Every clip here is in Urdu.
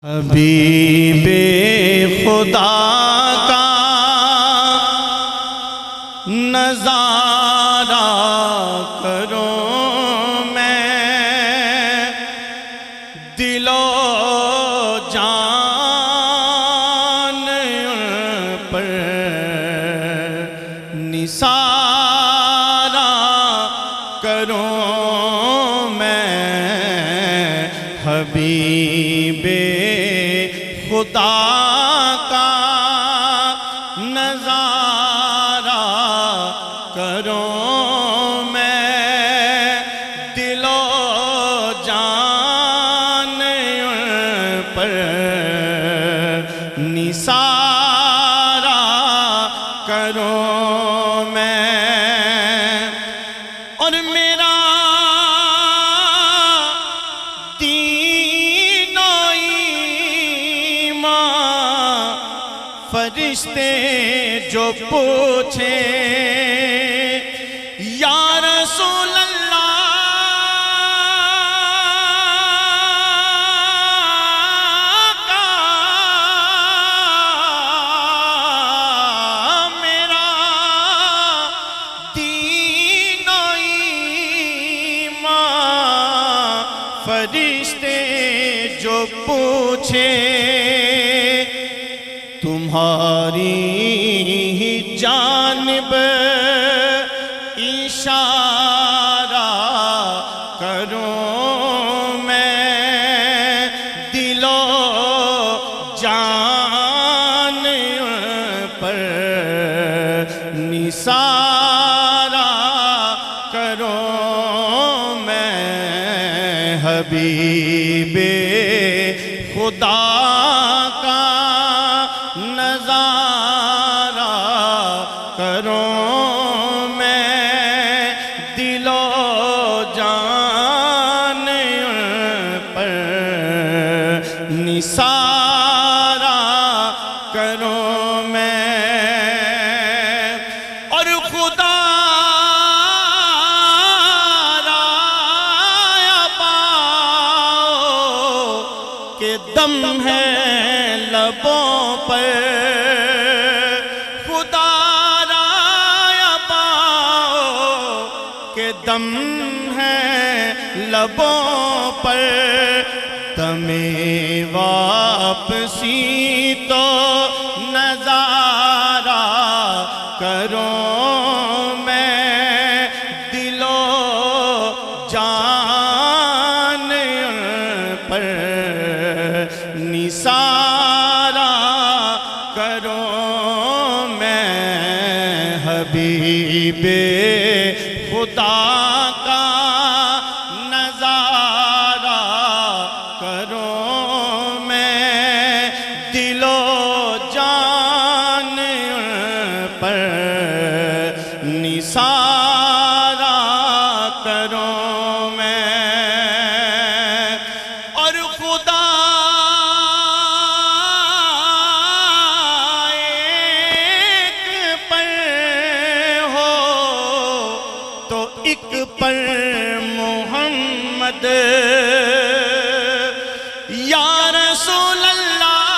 حبیب خدا کا نظارہ کروں میں، دل و جان پر نثارہ کروں میں، حبیب خدا کا نظارہ کروں میں، دل و جان پر نثارہ کروں میں، اور میرا فرشتے جو پوچھیں یا رسول اللہ کا میرا دین و ایمان، فرشتے جو پوچھیں تمہاری ہی جانب اشارہ کروں میں، دل و جان پر نثارہ کروں میں، حبیب خدا کا نظارہ کروں میں، دل و جان پر نثارہ کروں میں، اور خدا رایا پاؤ کہ دم ہے لبوں پر، خدا رایا پاؤ کہ دم ہے لبوں پر، تمہیں واپسی تو نظارہ کروں میں، دل و جان پر نثارہ کروں میں، حبیب خدا کا نظارہ کروں میں، دل و جان پر نثارہ کروں میں، اور خدا ایک پر محمد یا رسول اللہ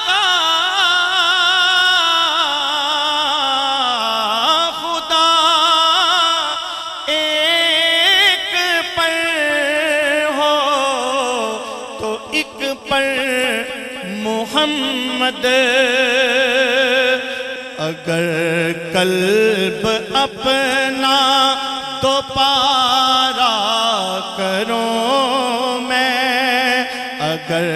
کا، خدا ایک پر ہو تو ایک پر محمد، اگر قلب اپنا دوبارہ کروں میں، اگر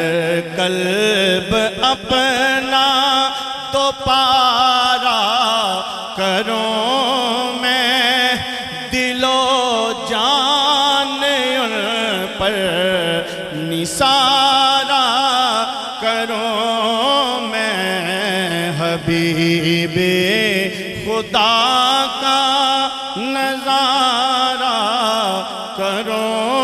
قلب اپنا دوبارہ کروں میں، دل و جان پر نثارہ کروں میں، حبیب خدا کا نظارہ کروں